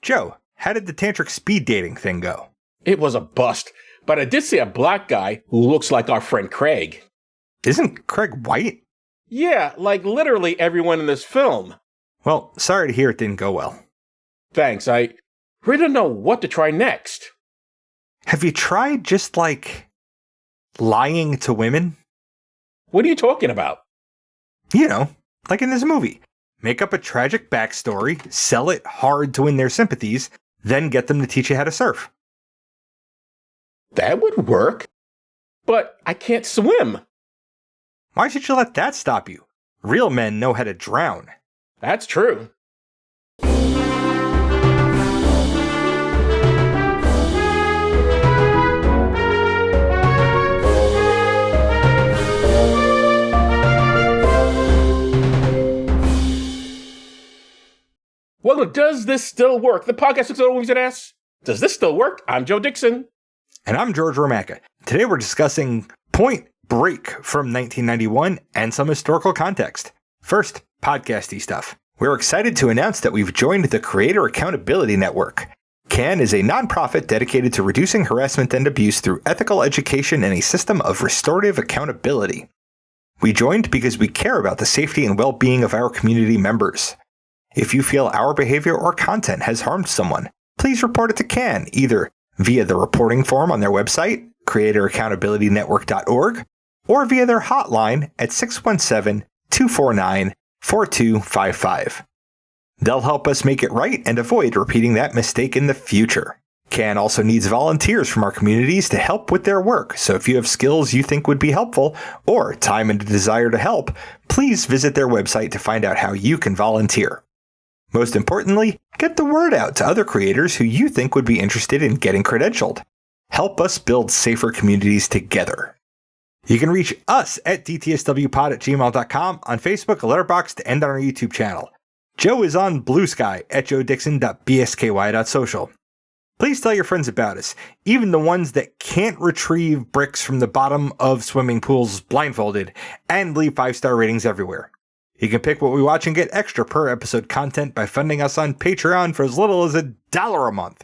Joe, how did the tantric speed dating thing go? It was a bust, but I did see a black guy who looks like our friend Craig. Isn't Craig white? Yeah, like literally everyone in this film. Well, sorry to hear it didn't go well. Thanks, I really don't know what to try next. Have you tried just, lying to women? What are you talking about? You know, like in this movie. Make up a tragic backstory, sell it hard to win their sympathies, then get them to teach you how to surf. That would work. But I can't swim. Why should you let that stop you? Real men know how to drown. That's true. Well, does this still work? The podcast looks at movies and asks, does this still work? I'm Joe Dixon. And I'm George Romaka. Today we're discussing Point Break from 1991 and some historical context. First, podcasty stuff. We're excited to announce that we've joined the Creator Accountability Network. CAN is a nonprofit dedicated to reducing harassment and abuse through ethical education and a system of restorative accountability. We joined because we care about the safety and well-being of our community members. If you feel our behavior or content has harmed someone, please report it to CAN, either via the reporting form on their website, creatoraccountabilitynetwork.org, or via their hotline at 617-249-4255. They'll help us make it right and avoid repeating that mistake in the future. CAN also needs volunteers from our communities to help with their work, so if you have skills you think would be helpful, or time and a desire to help, please visit their website to find out how you can volunteer. Most importantly, get the word out to other creators who you think would be interested in getting credentialed. Help us build safer communities together. You can reach us at dtswpod@gmail.com, on Facebook, Letterboxd, and on our YouTube channel. Joe is on Blue Sky at joedixon.bsky.social. Please tell your friends about us, even the ones that can't retrieve bricks from the bottom of swimming pools blindfolded, and leave 5-star ratings everywhere. You can pick what we watch and get extra per episode content by funding us on Patreon for as little as $1 a month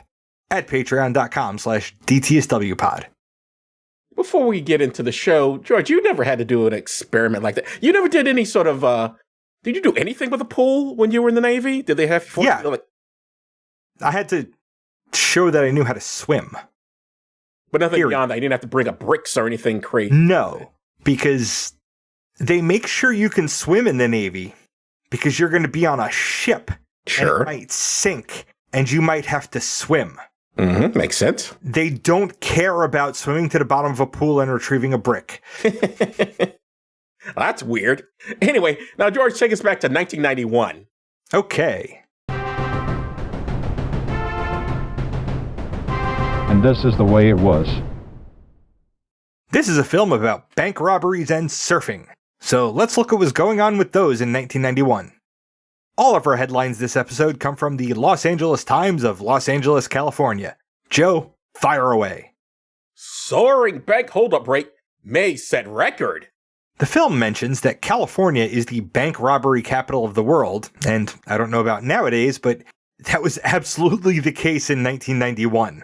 at patreon.com/dtswpod. Before we get into the show, George, you never had to do an experiment like that. You never did any sort of, did you do anything with a pool when you were in the Navy? Did they have... Yeah. I had to show that I knew how to swim. But nothing beyond that. You didn't have to bring up bricks or anything crazy. No, because they make sure you can swim in the Navy because you're going to be on a ship. Sure. And it might sink, and you might have to swim. Mm-hmm. Makes sense. They don't care about swimming to the bottom of a pool and retrieving a brick. That's weird. Anyway, now, George, take us back to 1991. Okay. And this is the way it was. This is a film about bank robberies and surfing. So let's look at what was going on with those in 1991. All of our headlines this episode come from the Los Angeles Times of Los Angeles, California. Joe, fire away. Soaring bank holdup rate may set record. The film mentions that California is the bank robbery capital of the world, and I don't know about nowadays, but that was absolutely the case in 1991.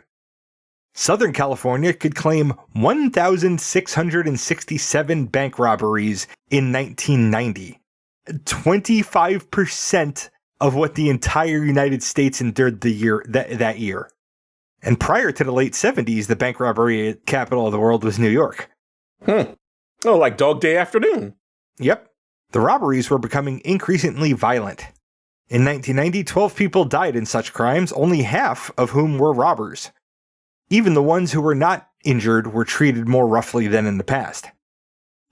Southern California could claim 1,667 bank robberies in 1990. 25% of what the entire United States endured that year. And prior to the late 70s, the bank robbery capital of the world was New York. Oh, like Dog Day Afternoon. Yep. The robberies were becoming increasingly violent. In 1990, 12 people died in such crimes, only half of whom were robbers. Even the ones who were not injured were treated more roughly than in the past.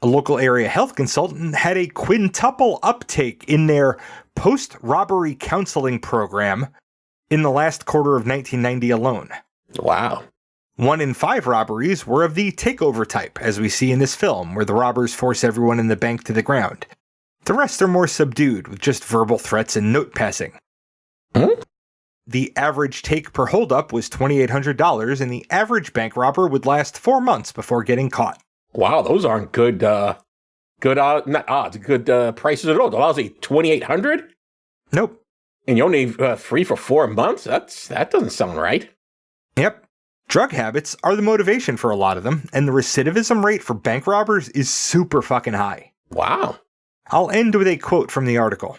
A local area health consultant had a quintuple uptake in their post-robbery counseling program in the last quarter of 1990 alone. Wow. 1 in 5 robberies were of the takeover type, as we see in this film, where the robbers force everyone in the bank to the ground. The rest are more subdued, with just verbal threats and note passing. The average take per holdup was $2,800, and the average bank robber would last 4 months before getting caught. Wow, those aren't good prices at all. The lousy $2,800? Nope. And you're only free for 4 months? That doesn't sound right. Yep. Drug habits are the motivation for a lot of them, and the recidivism rate for bank robbers is super fucking high. Wow. I'll end with a quote from the article.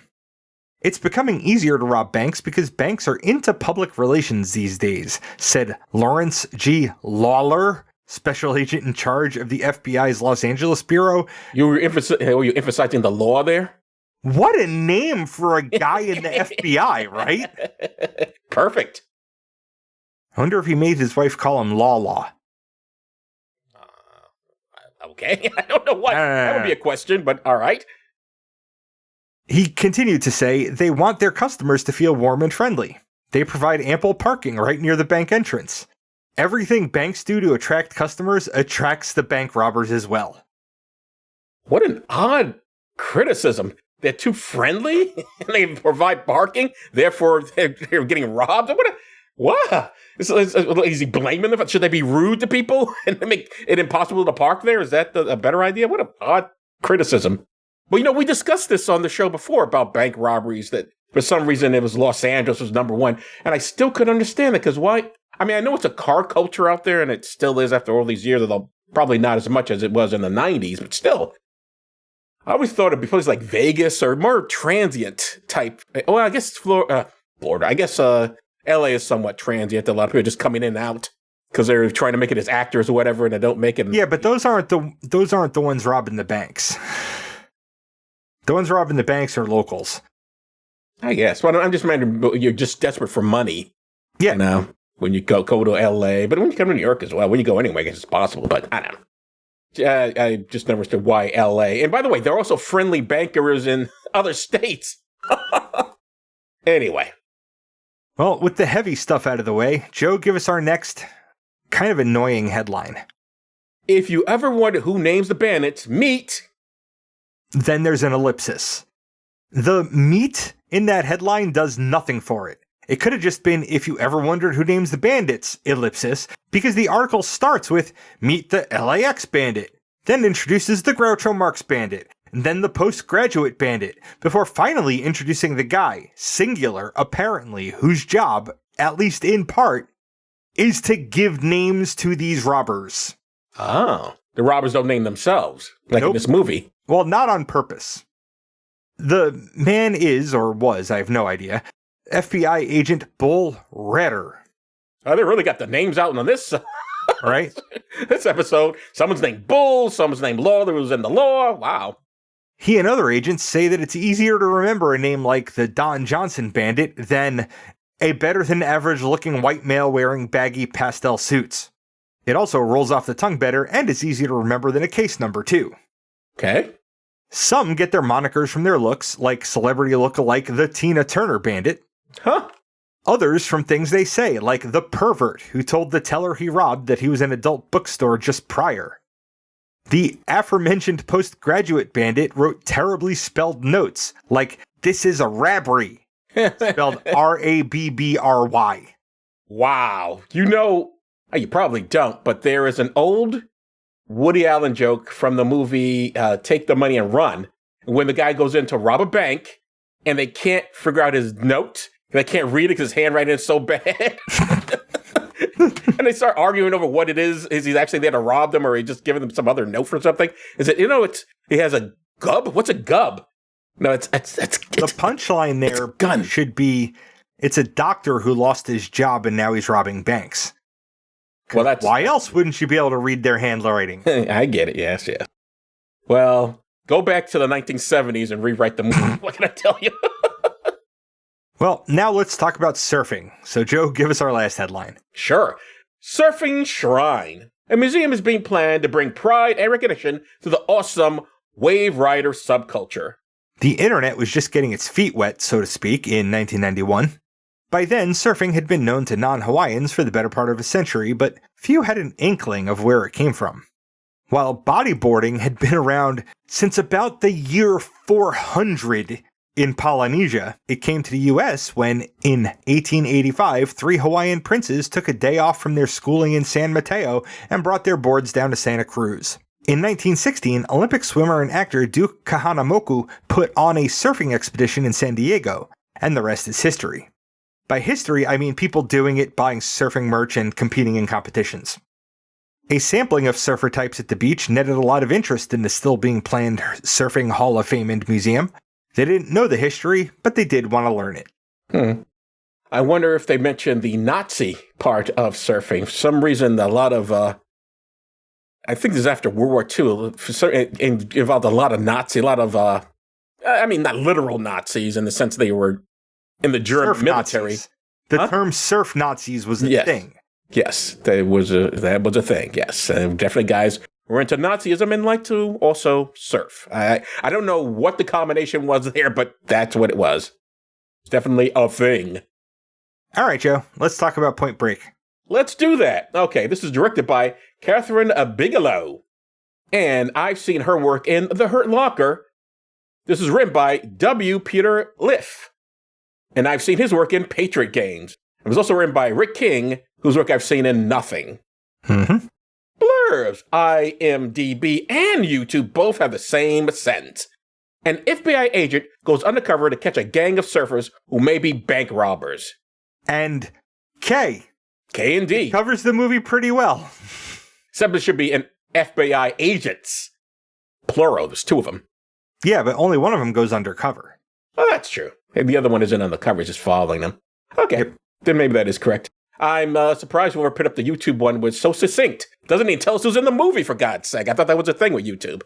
"It's becoming easier to rob banks because banks are into public relations these days," said Lawrence G. Lawler, special agent in charge of the FBI's Los Angeles Bureau. Were you emphasizing the law there? What a name for a guy in the FBI, right? Perfect. I wonder if he made his wife call him Law. Okay, I don't know what. That would be a question, but all right. He continued to say they want their customers to feel warm and friendly. They provide ample parking right near the bank entrance. Everything banks do to attract customers attracts the bank robbers as well. What an odd criticism. They're too friendly and they provide parking, therefore they're getting robbed. What? Is he blaming them? Should they be rude to people and make it impossible to park there? Is that a better idea? What an odd criticism. Well, we discussed this on the show before about bank robberies, that for some reason it was Los Angeles was number one. And I still couldn't understand it because why? I mean, I know it's a car culture out there and it still is after all these years, although probably not as much as it was in the 90s, but still. I always thought it'd be places like Vegas or more transient type. Well, I guess Florida. I guess LA is somewhat transient. A lot of people are just coming in and out because they're trying to make it as actors or whatever, and they don't make it. Yeah, but those aren't the ones robbing the banks. The ones robbing the banks are locals. I guess. Well, I'm just imagining you're just desperate for money. Yeah. When you go to LA, but when you come to New York as well, when you go anyway, I guess it's possible. But I don't know. I just never understood why LA. And by the way, there are also friendly bankers in other states. Anyway. Well, with the heavy stuff out of the way, Joe, give us our next kind of annoying headline. If you ever wonder who names the bandits, meet. Then there's an ellipsis. The meet in that headline does nothing for it. It could have just been if you ever wondered who names the bandits, ellipsis, because the article starts with meet the LAX bandit, then introduces the Groucho Marx bandit, and then the postgraduate bandit, before finally introducing the guy, singular apparently, whose job, at least in part, is to give names to these robbers. Oh, the robbers don't name themselves, like in this movie. Well, not on purpose. The man is, or was, I have no idea, FBI agent Bull Redder. Oh, they really got the names out on this. Right? This episode. Someone's named Bull, someone's named Law, that was in the law. Wow. He and other agents say that it's easier to remember a name like the Don Johnson Bandit than a better-than-average looking white male wearing baggy pastel suits. It also rolls off the tongue better and is easier to remember than a case number, too. Okay. Some get their monikers from their looks, like celebrity look-alike the Tina Turner Bandit. Huh? Others from things they say, like the pervert who told the teller he robbed that he was in an adult bookstore just prior. The aforementioned postgraduate bandit wrote terribly spelled notes, like, "This is a rabry," spelled R-A-B-B-R-Y. Wow. You probably don't, but there is an old Woody Allen joke from the movie Take the Money and Run, when the guy goes in to rob a bank, and they can't figure out his note. They can't read it because his handwriting is so bad. And they start arguing over what it is. Is he actually there to rob them, or he just giving them some other note for something? Is it, he has a gub? What's a gub? No, it's the punchline there should be, it's a doctor who lost his job and now he's robbing banks. Well, why else wouldn't you be able to read their handwriting? I get it. Yes. Well, go back to the 1970s and rewrite the movie. What can I tell you? Well, now let's talk about surfing. So, Joe, give us our last headline. Sure. Surfing Shrine. A museum is being planned to bring pride and recognition to the awesome wave rider subculture. The internet was just getting its feet wet, so to speak, in 1991. By then, surfing had been known to non-Hawaiians for the better part of a century, but few had an inkling of where it came from. While bodyboarding had been around since about the year 400 in Polynesia, it came to the US when, in 1885, 3 Hawaiian princes took a day off from their schooling in San Mateo and brought their boards down to Santa Cruz. In 1916, Olympic swimmer and actor Duke Kahanamoku put on a surfing expedition in San Diego. and the rest is history. By history, I mean people doing it, buying surfing merch, and competing in competitions. A sampling of surfer types at the beach netted a lot of interest in the still being planned Surfing Hall of Fame and Museum. They didn't know the history, but they did want to learn it. I wonder if they mentioned the Nazi part of surfing. For some reason, a lot of, I think this is after World War II, it involved a lot of not literal Nazis in the sense they were in the German Surf military. Nazis. The term surf Nazis was a thing. Yes, that was a thing, yes. Definitely guys were into Nazism and like to also surf. I don't know what the combination was there, but that's what it was. It's definitely a thing. All right, Joe, let's talk about Point Break. Let's do that. Okay, this is directed by Catherine Bigelow. And I've seen her work in The Hurt Locker. This is written by W. Peter Liff. And I've seen his work in Patriot Games. It was also written by Rick King, whose work I've seen in Nothing. Mm-hmm. Blurbs, IMDb and YouTube both have the same sentence. An FBI agent goes undercover to catch a gang of surfers who may be bank robbers. And K and D. covers the movie pretty well. Except it should be an FBI agents. Plural, there's two of them. Yeah, but only one of them goes undercover. Oh, that's true. And the other one isn't undercover, he's just following them. Okay, Then maybe that is correct. I'm surprised whoever put up the YouTube one was so succinct. Doesn't even tell us who's in the movie, for God's sake. I thought that was a thing with YouTube.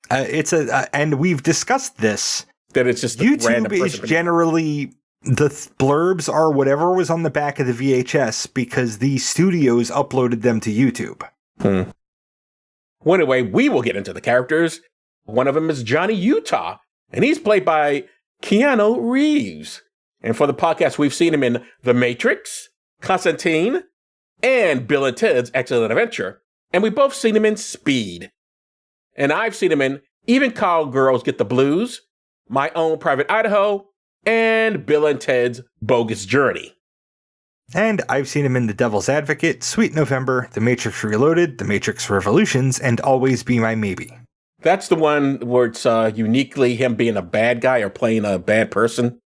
And we've discussed this. That it's just YouTube is generally, the blurbs are whatever was on the back of the VHS because the studios uploaded them to YouTube. Well, anyway, we will get into the characters. One of them is Johnny Utah, and he's played by Keanu Reeves. And for the podcast, we've seen him in The Matrix, Constantine, and Bill and Ted's Excellent Adventure. And we've both seen him in Speed. And I've seen him in Even Cowgirls Get the Blues, My Own Private Idaho, and Bill and Ted's Bogus Journey. And I've seen him in The Devil's Advocate, Sweet November, The Matrix Reloaded, The Matrix Revolutions, and Always Be My Maybe. That's the one where it's uniquely him being a bad guy or playing a bad person.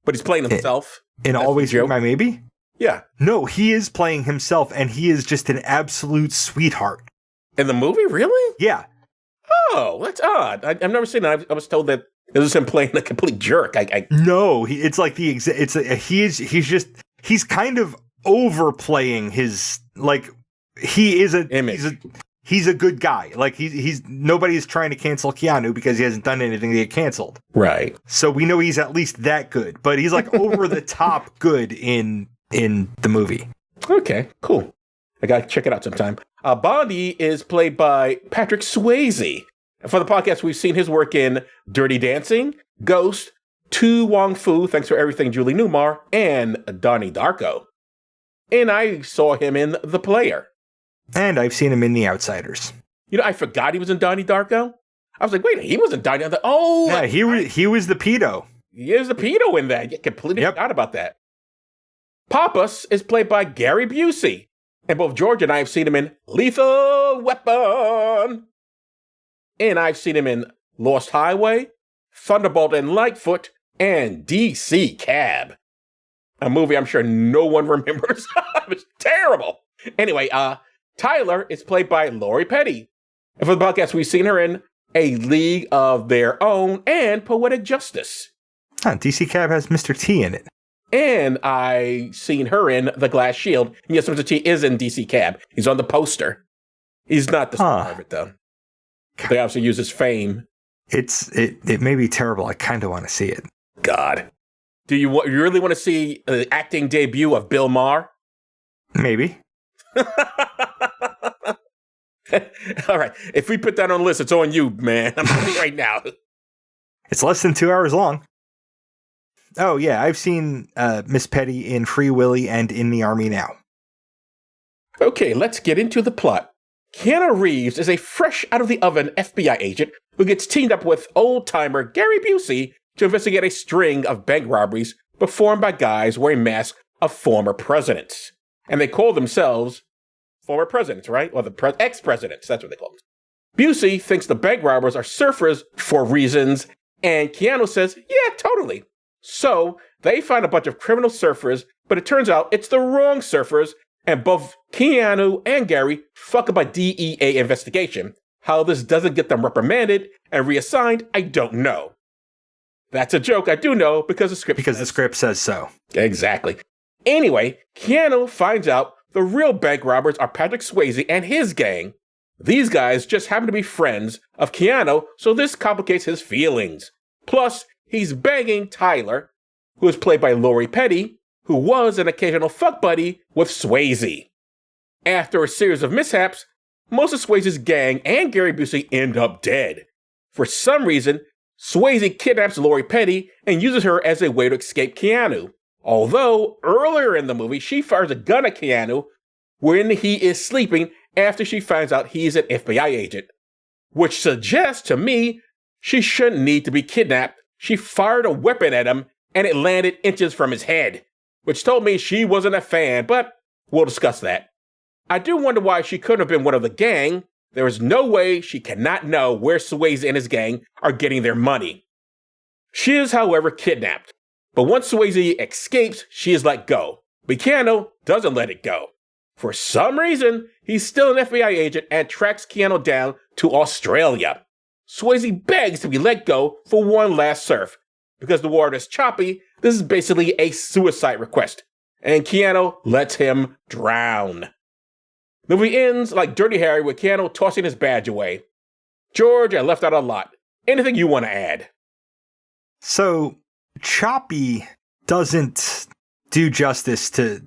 But he's playing himself. In Always Be My Maybe? Yeah. No, he is playing himself, and he is just an absolute sweetheart. In the movie? Really? Yeah. Oh, that's odd. I've never seen that. I was told that it was him playing a complete jerk. No, it's like he's kind of overplaying his, like, he is a image. He's a good guy. Like he's nobody's trying to cancel Keanu because he hasn't done anything to get canceled. Right. So we know he's at least that good, but he's like over the top good in the movie. Okay, cool. I gotta check it out sometime. Bondi is played by Patrick Swayze. For the podcast, we've seen his work in Dirty Dancing, Ghost, Tu Wong Fu, Thanks for Everything, Julie Newmar, and Donnie Darko. And I saw him in The Player. And I've seen him in The Outsiders. You know, I forgot he was in Donnie Darko. I was like, wait, he was in Donnie Darko. Oh, yeah, he was the pedo. He is the pedo in that. You completely forgot about that. Pappas is played by Gary Busey. And both George and I have seen him in Lethal Weapon. And I've seen him in Lost Highway, Thunderbolt and Lightfoot, and DC Cab. A movie I'm sure no one remembers. It was terrible. Anyway, Tyler is played by Lori Petty. And for the podcast, we've seen her in A League of Their Own and Poetic Justice. DC Cab has Mr. T in it. And I seen her in The Glass Shield. And yes, Mr. T is in DC Cab. He's on the poster. He's not the star of it, though. They obviously use his fame. It may be terrible. I kind of want to see it. God. Do you really want to see the acting debut of Bill Maher? Maybe. All right. If we put that on the list, it's on you, man. I'm telling you right now. It's less than 2 hours long. Oh, yeah. I've seen Miss Petty in Free Willy and In the Army Now. Okay, let's get into the plot. Keanu Reeves is a fresh-out-of-the-oven FBI agent who gets teamed up with old-timer Gary Busey to investigate a string of bank robberies performed by guys wearing masks of former presidents. And they call themselves former presidents, right? Or the ex-presidents, that's what they call them. Busey thinks the bank robbers are surfers for reasons, and Keanu says, yeah, totally. So they find a bunch of criminal surfers, but it turns out it's the wrong surfers, and both Keanu and Gary fuck up a DEA investigation. How this doesn't get them reprimanded and reassigned, I don't know. That's a joke, I do know, because the script says so. Exactly. Anyway, Keanu finds out the real bank robbers are Patrick Swayze and his gang. These guys just happen to be friends of Keanu, so this complicates his feelings. Plus, he's banging Tyler, who is played by Lori Petty, who was an occasional fuck buddy with Swayze. After a series of mishaps, most of Swayze's gang and Gary Busey end up dead. For some reason, Swayze kidnaps Lori Petty and uses her as a way to escape Keanu. Although, earlier in the movie, she fires a gun at Keanu when he is sleeping after she finds out he's an FBI agent. Which suggests to me she shouldn't need to be kidnapped. She fired a weapon at him and it landed inches from his head. Which told me she wasn't a fan, but we'll discuss that. I do wonder why she couldn't have been one of the gang. There is no way she cannot know where Swayze and his gang are getting their money. She is, however, kidnapped. But once Swayze escapes, she is let go. But Keanu doesn't let it go. For some reason, he's still an FBI agent and tracks Keanu down to Australia. Swayze begs to be let go for one last surf. Because the water is choppy, this is basically a suicide request. And Keanu lets him drown. The movie ends like Dirty Harry with Keanu tossing his badge away. George, I left out a lot. Anything you want to add? So, choppy doesn't do justice to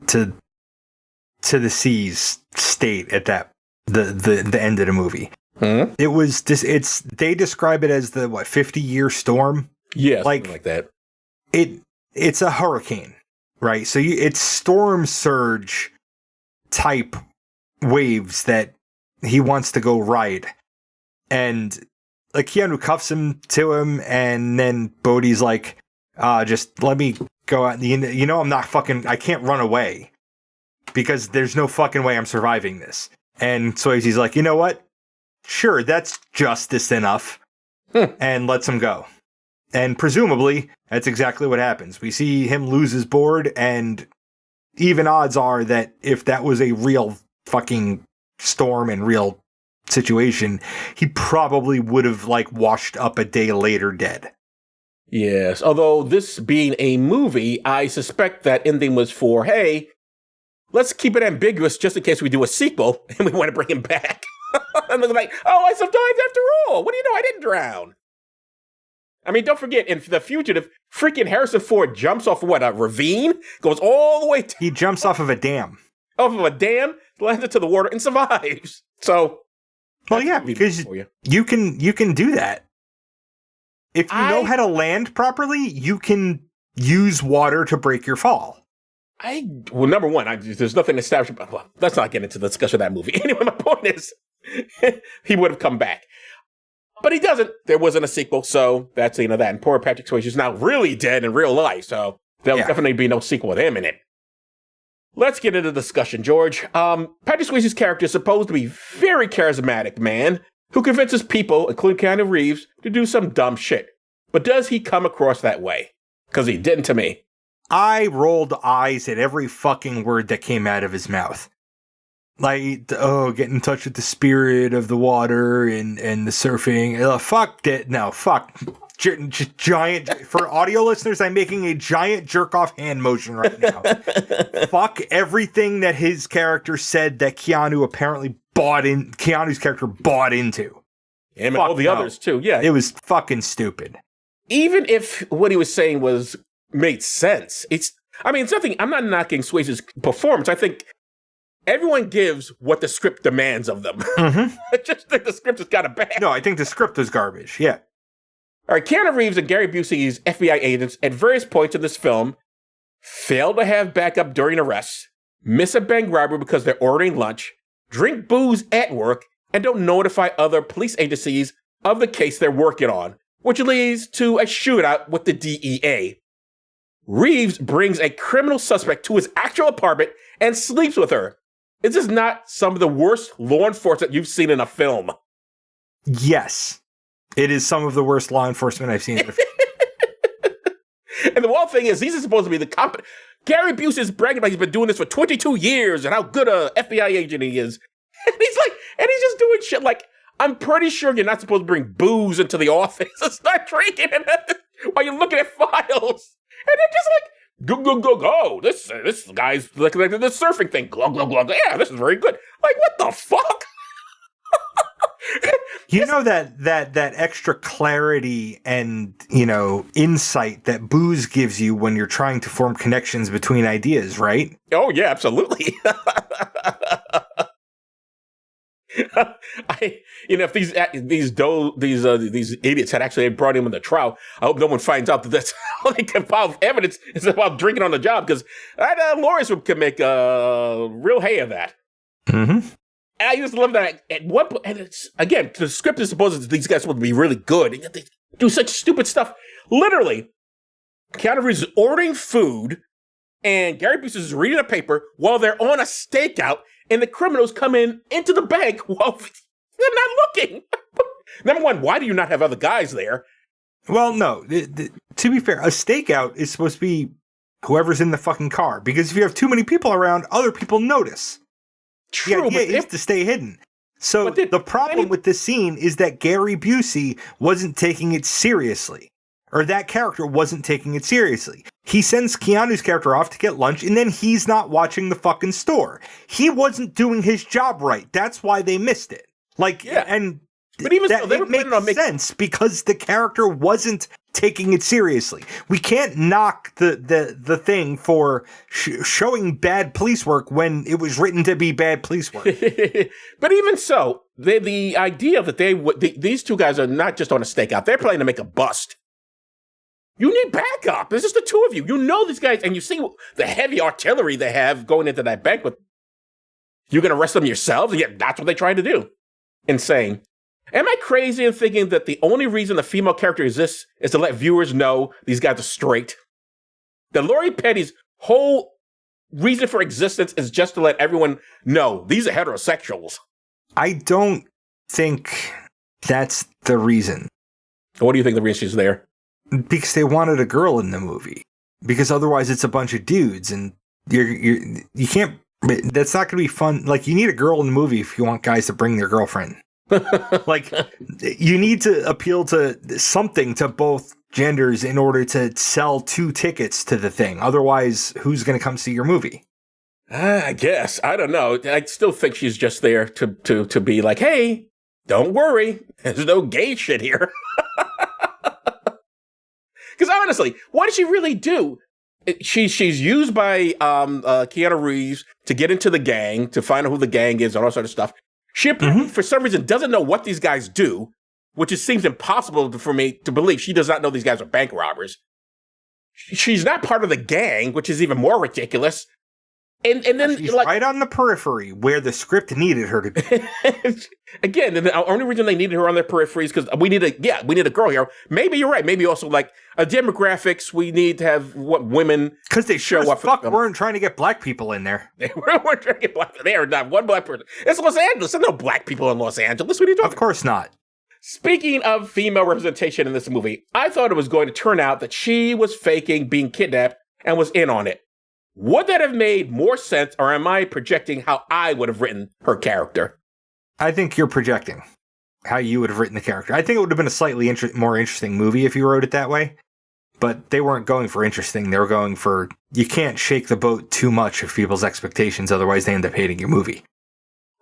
the sea's state at the end of the movie. It was they describe it as the 50-year storm. Yeah, something like that. It's a hurricane, right? So it's storm surge type waves that he wants to go ride. And like Keanu cuffs him to him, and then Bodhi's like, just let me go out. You know, I can't run away because there's no fucking way I'm surviving this. And Swayze's like, you know what? Sure, that's justice enough. And lets him go. And presumably, that's exactly what happens. We see him lose his board, and even odds are that if that was a real fucking storm and real situation, he probably would have washed up a day later dead. Yes, although this being a movie, I suspect that ending was for, hey, let's keep it ambiguous just in case we do a sequel and we want to bring him back. And they're like, oh, I survived after all. What do you know? I didn't drown. I mean, don't forget, in The Fugitive, freaking Harrison Ford jumps off of a ravine? Goes all the way to... He jumps off of a dam. Off of a dam, lands into the water, and survives. So... Well, yeah, because you can do that. If you know how to land properly, you can use water to break your fall. Well, number one, there's nothing established. Well, let's not get into the discussion of that movie. Anyway, my point is, he would have come back. But he doesn't. There wasn't a sequel, so that's, that. And poor Patrick Swayze is now really dead in real life, so there'll definitely be no sequel with him in it. Let's get into the discussion, George. Patrick Swayze's character is supposed to be a very charismatic man who convinces people, including Keanu Reeves, to do some dumb shit. But does he come across that way? Because he didn't to me. I rolled eyes at every fucking word that came out of his mouth. Get in touch with the spirit of the water and the surfing. Fuck that. No, fuck. Giant. For audio listeners, I'm making a giant jerk-off hand motion right now. Fuck everything that his character said that Keanu's character bought into. And all the others, too, yeah. It was fucking stupid. Even if what he was saying made sense, it's nothing. I'm not knocking Swayze's performance. I think everyone gives what the script demands of them. Mm-hmm. I just think the script is kind of bad. No, I think the script is garbage, yeah. All right, Keanu Reeves and Gary Busey's FBI agents at various points in this film fail to have backup during arrests, miss a bank robbery because they're ordering lunch, drink booze at work, and don't notify other police agencies of the case they're working on, which leads to a shootout with the DEA. Reeves brings a criminal suspect to his actual apartment and sleeps with her. Is this not some of the worst law enforcement you've seen in a film? Yes. It is some of the worst law enforcement I've seen in a film. And the wild thing is, these are supposed to be the Gary Busey is bragging about he's been doing this for 22 years and how good a FBI agent he is. And he's just doing shit like, I'm pretty sure you're not supposed to bring booze into the office and start drinking while you're looking at files. And they're just like, go. This guy's looking at the surfing thing. Glug, glug, glug. Yeah, this is very good. Like, what the fuck? You know that extra clarity and, insight that booze gives you when you're trying to form connections between ideas, right? Oh, yeah, absolutely. If these idiots had actually brought him in the trial, I hope no one finds out that that's like about evidence. It's about drinking on the job, because lawyers can make real hay of that. Mm-hmm. And I used to love that at one point. And it's, again, the script is supposed to, these guys are supposed to be really good, and yet they do such stupid stuff. Literally, Keanu Reeves is ordering food, and Gary Busey is reading a paper while they're on a stakeout, and the criminals come into the bank while they're not looking. Number one, why do you not have other guys there? Well, no. To be fair, a stakeout is supposed to be whoever's in the fucking car, because if you have too many people around, other people notice. True, the idea is to stay hidden. So the problem with this scene is that Gary Busey wasn't taking it seriously. Or that character wasn't taking it seriously. He sends Keanu's character off to get lunch, and then he's not watching the fucking store. He wasn't doing his job right. That's why they missed it. But even so, they were planning on making sense because the character wasn't taking it seriously. We can't knock the thing for showing bad police work when it was written to be bad police work. But even so, the idea that these two guys are not just on a stakeout; they're planning to make a bust. You need backup. It's just the two of you. You know these guys, and you see the heavy artillery they have going into that banquet. You're going to arrest them yourselves? Yeah, that's what they tried to do. Insane. Am I crazy in thinking that the only reason the female character exists is to let viewers know these guys are straight? That Lori Petty's whole reason for existence is just to let everyone know these are heterosexuals. I don't think that's the reason. What do you think the reason she's there? Because they wanted a girl in the movie. Because otherwise it's a bunch of dudes, and you can't. That's not going to be fun. Like, you need a girl in the movie if you want guys to bring their girlfriend. Like, you need to appeal to something to both genders in order to sell 2 tickets to the thing. Otherwise, who's going to come see your movie? I guess. I don't know. I still think she's just there to be like, hey, don't worry. There's no gay shit here. Because honestly, what did she really do? She's used by Keanu Reeves to get into the gang, to find out who the gang is, and all that sort of stuff. She, for some reason, doesn't know what these guys do, which seems impossible for me to believe. She does not know these guys are bank robbers. She's not part of the gang, which is even more ridiculous. And then she's right on the periphery where the script needed her to be. Again, and the only reason they needed her on their periphery is because we need a girl here. Maybe you're right. Maybe also like demographics. We need to have women, because they show up. Fuck, weren't trying to get black people in there. They weren't trying to get black. They are not one black person. It's Los Angeles. There's no black people in Los Angeles. What are you talking? Of course not. Speaking of female representation in this movie, I thought it was going to turn out that she was faking being kidnapped and was in on it. Would that have made more sense, or am I projecting how I would have written her character? I think you're projecting how you would have written the character. I think it would have been a slightly more interesting movie if you wrote it that way. But they weren't going for interesting. They were going for, you can't shake the boat too much of people's expectations, otherwise they end up hating your movie.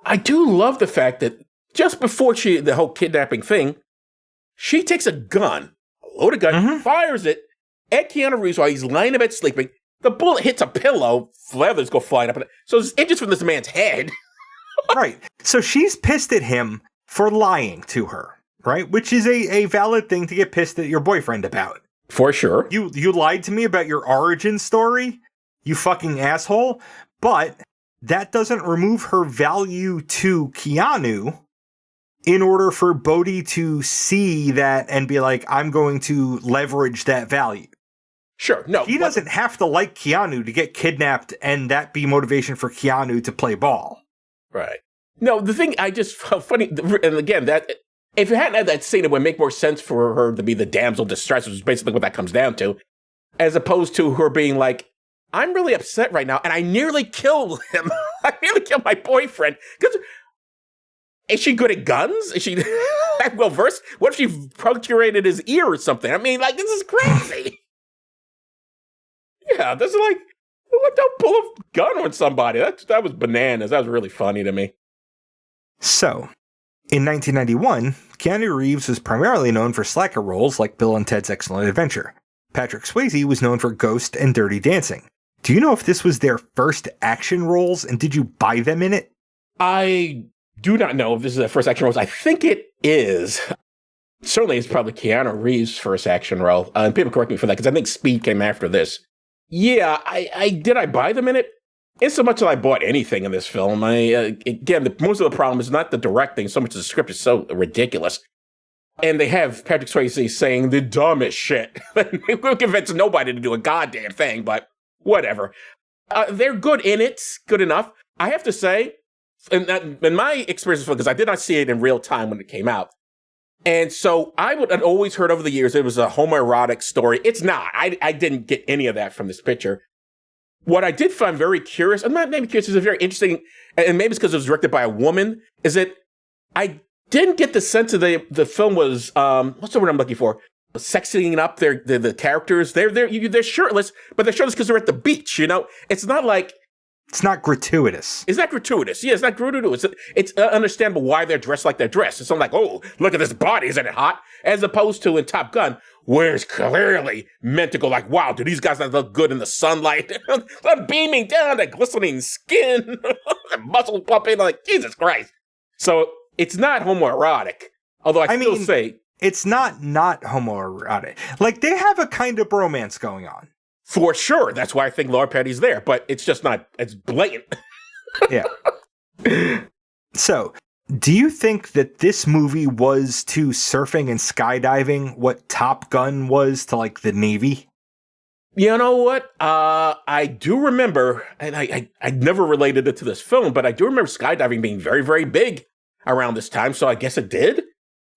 I do love the fact that just before the whole kidnapping thing, she takes a gun, a loaded gun, fires it at Keanu Reeves while he's lying in bed sleeping. The bullet hits a pillow, feathers go flying up. So it's inches from this man's head. Right. So she's pissed at him for lying to her, right? Which is a valid thing to get pissed at your boyfriend about. For sure. You lied to me about your origin story, you fucking asshole. But that doesn't remove her value to Keanu in order for Bodhi to see that and be like, I'm going to leverage that value. Sure, no. He doesn't have to like Keanu to get kidnapped and that be motivation for Keanu to play ball. Right. No, the thing I just found funny, and again, that if you hadn't had that scene, it would make more sense for her to be the damsel in distress, which is basically what that comes down to. as opposed to her being like, I'm really upset right now, and I nearly killed him. I nearly killed my boyfriend. Is she good at guns? Is she well versed? What if she punctured his ear or something? I mean, like, this is crazy. Yeah, this is like, don't pull a gun on somebody. That was bananas. That was really funny to me. So, in 1991, Keanu Reeves was primarily known for slacker roles like Bill and Ted's Excellent Adventure. Patrick Swayze was known for Ghost and Dirty Dancing. Do you know if this was their first action roles, and did you buy them in it? I do not know if this is their first action roles. I think it is. Certainly, it's probably Keanu Reeves' first action role. And people correct me for that, because I think Speed came after this. Yeah, I buy them in it? In so much that I bought anything in this film. Most of the problem is not the directing, so much as the script is so ridiculous. And they have Patrick Swayze saying the dumbest shit. We'll convince nobody to do a goddamn thing, but whatever. They're good in it, good enough. I have to say, in my experience, because I did not see it in real time when it came out, and so I'd always heard over the years it was a homoerotic story. It's not. I didn't get any of that from this picture. What I did find very curious, and not maybe curious, is a very interesting, and maybe it's because it was directed by a woman, is that I didn't get the sense that the film was, what's the word I'm looking for? Sexing up the characters. They're shirtless, but they're shirtless because they're at the beach, you know? It's not like... It's not gratuitous. It's not gratuitous. Yeah, it's not gratuitous. It's understandable why they're dressed like they're dressed. It's something like, oh, look at this body, isn't it hot? As opposed to in Top Gun, where it's clearly meant to go like, wow, do these guys not look good in the sunlight? They're beaming down, the glistening skin, the muscles pumping, like, Jesus Christ. So it's not homoerotic, although I still say... It's not homoerotic. Like, they have a kind of bromance going on. For sure. That's why I think Laura Petty's there, but it's just not, it's blatant. Yeah. So, do you think that this movie was to surfing and skydiving what Top Gun was to, like, the Navy? You know what? I do remember, and I never related it to this film, but I do remember skydiving being very, very big around this time, so I guess it did.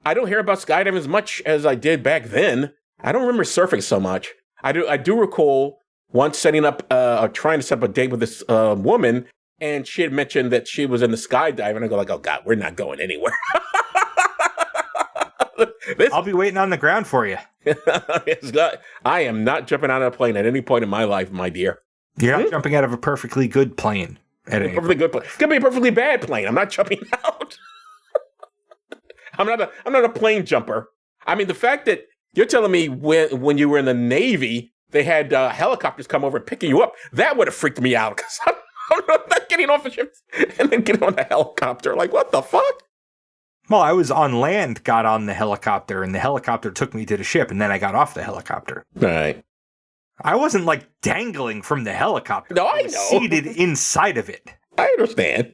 I don't hear about skydiving as much as I did back then. I don't remember surfing so much. I do recall once setting up, trying to set up a date with this woman, and she had mentioned that she was in the skydive, and I go like, oh God, we're not going anywhere. I'll be waiting on the ground for you. I am not jumping out of a plane at any point in my life, my dear. You're not jumping out of a perfectly good plane. Perfectly good plane. It could be a perfectly bad plane. I'm not jumping out. I'm not a plane jumper. I mean, the fact that you're telling me when you were in the Navy, they had helicopters come over and picking you up, that would have freaked me out, because I'm not getting off a ship and then getting on a helicopter. Like, what the fuck? Well, I was on land, got on the helicopter, and the helicopter took me to the ship, and then I got off the helicopter. Right. I wasn't, like, dangling from the helicopter. No, I was know. Seated inside of it. I understand.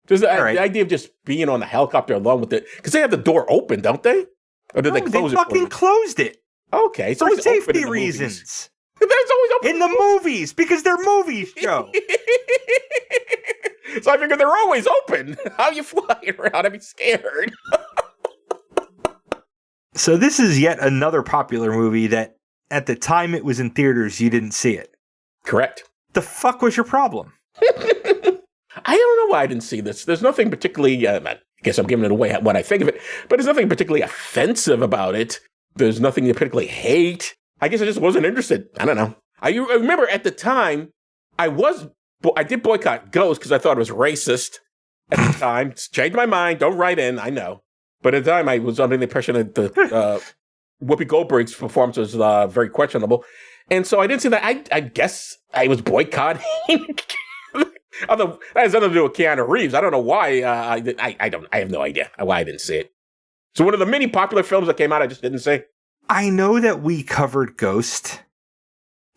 Just the idea of just being on the helicopter alone with it, because they have the door open, don't they? Or did they close it? They fucking closed it. Okay, for safety reasons. That's always open in the movies, because they're movies, Joe. So I figured they're always open. How are you flying around? I'd be scared. So this is yet another popular movie that, at the time it was in theaters, you didn't see it. Correct. The fuck was your problem? I don't know why I didn't see this. There's nothing particularly, I guess I'm giving it away what I think of it, but there's nothing particularly offensive about it. There's nothing to particularly hate. I guess I just wasn't interested. I don't know. I remember at the time, I did boycott Ghost because I thought it was racist at the time. Changed my mind. Don't write in. I know. But at the time, I was under the impression that the Whoopi Goldberg's performance was very questionable. And so I didn't see that. I guess I was boycotting. Although that has nothing to do with Keanu Reeves. I don't know why. I have no idea why I didn't see it. So one of the many popular films that came out, I just didn't see. I know that we covered Ghost,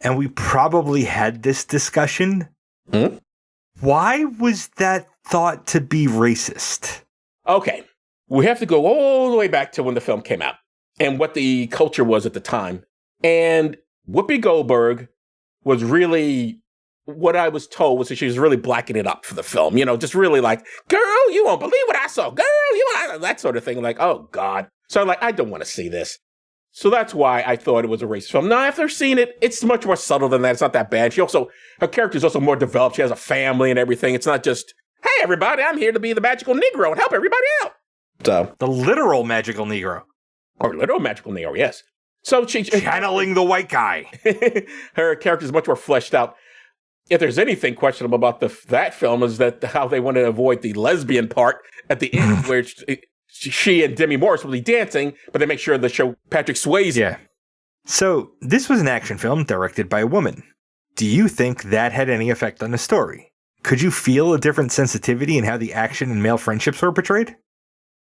and we probably had this discussion. Hmm? Why was that thought to be racist? Okay. We have to go all the way back to when the film came out and what the culture was at the time. And Whoopi Goldberg was really, what I was told was that she was really blacking it up for the film. You know, just really like, girl, you won't believe what I saw. Girl, that sort of thing. Like, oh, God. So I'm like, I don't want to see this. So that's why I thought it was a racist film. Now, after seeing it, it's much more subtle than that. It's not that bad. Her character is also more developed. She has a family and everything. It's not just, hey, everybody, I'm here to be the magical Negro and help everybody out. So the literal magical Negro. Or literal magical Negro, yes. So she channeling the white guy. Her character is much more fleshed out. If there's anything questionable about that film is that how they want to avoid the lesbian part at the end, where she and Demi Moore will be dancing, but they make sure to show Patrick Swayze. Yeah. So this was an action film directed by a woman. Do you think that had any effect on the story? Could you feel a different sensitivity in how the action and male friendships were portrayed?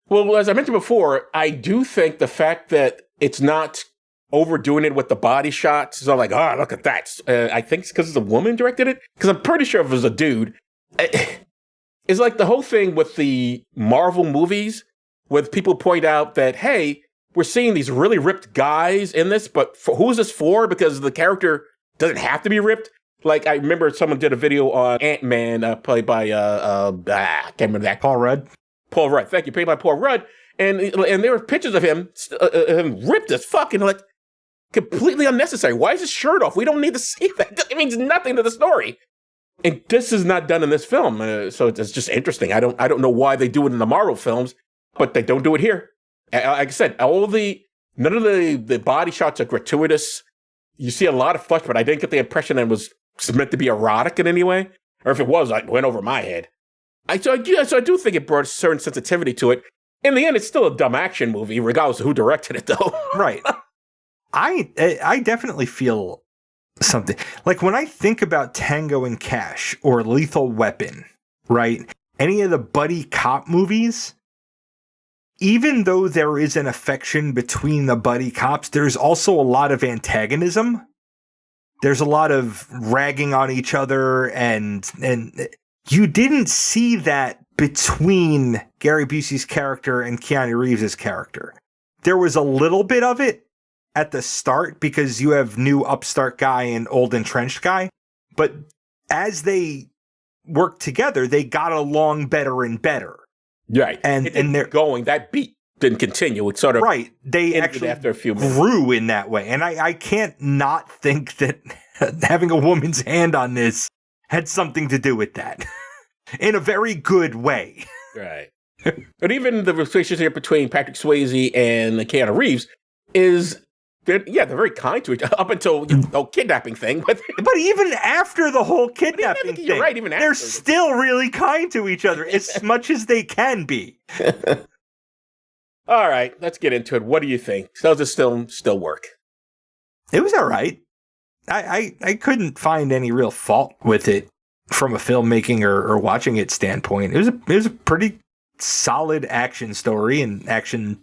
Well, as I mentioned before, I do think the fact that it's not overdoing it with the body shots. So I'm like, oh, look at that. I think it's because it's a woman directed it. Because I'm pretty sure if it was a dude, it's like the whole thing with the Marvel movies, with people point out that, hey, we're seeing these really ripped guys in this, but who's this for? Because the character doesn't have to be ripped. Like, I remember someone did a video on Ant-Man, played by, I can't remember that. Paul Rudd. Paul Rudd, thank you, played by Paul Rudd. And there were pictures of him ripped as fuck, and like, completely unnecessary. Why is his shirt off? We don't need to see that. It means nothing to the story. And this is not done in this film, so it's just interesting. I don't know why they do it in the Marvel films, but they don't do it here. Like I said, none of the body shots are gratuitous. You see a lot of flesh, but I didn't get the impression that it was meant to be erotic in any way. Or if it was, it went over my head. So I do think it brought a certain sensitivity to it. In the end, it's still a dumb action movie, regardless of who directed it, though. Right. I definitely feel something. Like when I think about Tango and Cash or Lethal Weapon, right? Any of the buddy cop movies, even though there is an affection between the buddy cops, there's also a lot of antagonism. There's a lot of ragging on each other, and you didn't see that between Gary Busey's character and Keanu Reeves' character. There was a little bit of it at the start because you have new upstart guy and old entrenched guy, but as they worked together, they got along better and better. Right. And they're going, that beat didn't continue. It sort of right. They actually after a few minutes grew in that way. And I can't not think that having a woman's hand on this had something to do with that in a very good way. Right. But even the relationship between Patrick Swayze and Keanu Reeves is, they're very kind to each other up until the whole kidnapping thing. But even after the whole kidnapping thing, you're right, even after, they're still really kind to each other as much as they can be. All right, let's get into it. What do you think? Does it still work? It was all right. I couldn't find any real fault with it from a filmmaking or watching it standpoint. It was a pretty solid action story and action,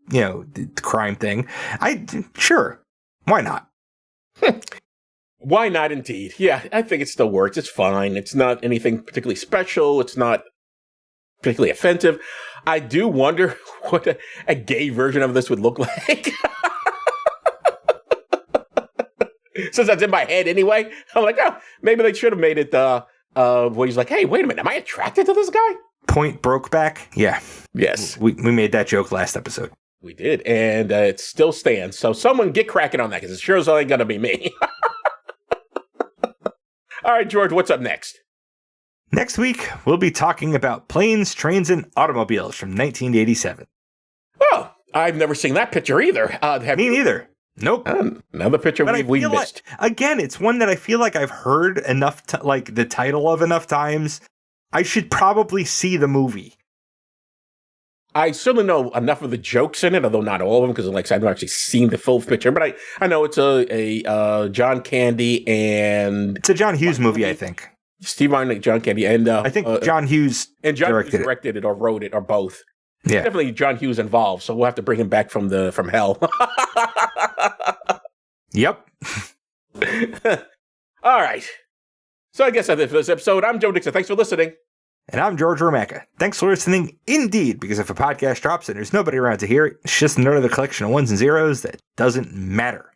the crime thing. Sure, why not? Why not, indeed? Yeah, I think it still works. It's fine. It's not anything particularly special. It's not particularly offensive. I do wonder what a gay version of this would look like. Since that's in my head anyway, I'm like, oh, maybe they should have made it where he's like, hey, wait a minute, am I attracted to this guy? Point Brokeback? Yeah. Yes. We made that joke last episode. We did, and it still stands. So someone get cracking on that, because it sure as hell ain't going to be me. All right, George, what's up next? Next week, we'll be talking about Planes, Trains, and Automobiles from 1987. Oh, I've never seen that picture either. Me neither. Nope. Another picture we missed. Again, it's one that I feel like I've heard enough, like the title of enough times. I should probably see the movie. I certainly know enough of the jokes in it, although not all of them, because I've not actually seen the full picture. But I know it's a John Candy and... It's a John Hughes movie, I think. Steve Martin, John Candy, and... I think John Hughes directed it or wrote it, or both. Yeah. Definitely John Hughes involved, so we'll have to bring him back from hell. Yep. All right. So I guess that's it for this episode. I'm Joe Dixon. Thanks for listening. And I'm George Romacka. Thanks for listening indeed, because if a podcast drops and there's nobody around to hear it, it's just another collection of ones and zeros that doesn't matter.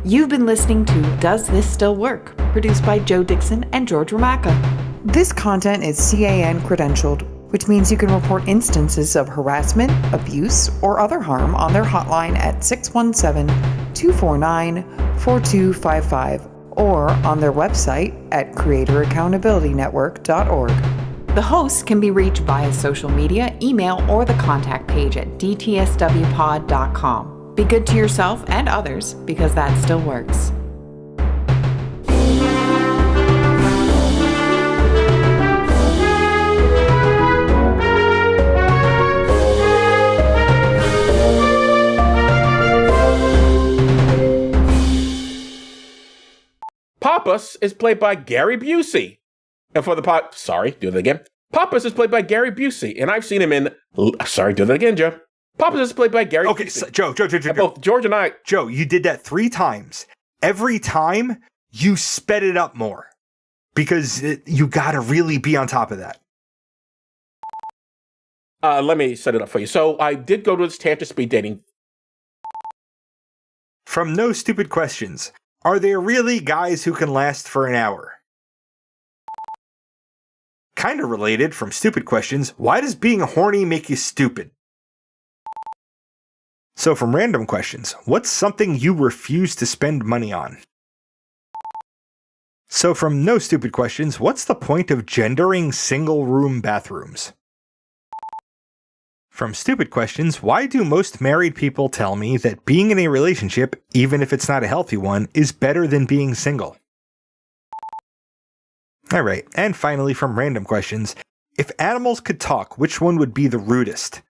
You've been listening to Does This Still Work? Produced by Joe Dixon and George Romacka. This content is CAN credentialed. which means you can report instances of harassment, abuse, or other harm on their hotline at 617-249-4255 or on their website at creatoraccountabilitynetwork.org. The hosts can be reached via social media, email, or the contact page at dtswpod.com. Be good to yourself and others, because that still works. Pappas is played by Gary Busey. And for the do that again. Pappas is played by Gary Busey, and I've seen him in. Do that again, Joe. Pappas is played by Gary. Okay, Busey. so, Joe. Both George and I. Joe, you did that 3 times. Every time you sped it up more because you got to really be on top of that. Let me set it up for you. So I did go to this Tantra speed dating. From No Stupid Questions, are there really guys who can last for an hour? Kind of related from Stupid Questions, why does being horny make you stupid? So from Random Questions, what's something you refuse to spend money on? So from No Stupid Questions, what's the point of gendering single-room bathrooms? From Stupid Questions, why do most married people tell me that being in a relationship, even if it's not a healthy one, is better than being single? Alright, and finally from Random Questions, if animals could talk, which one would be the rudest?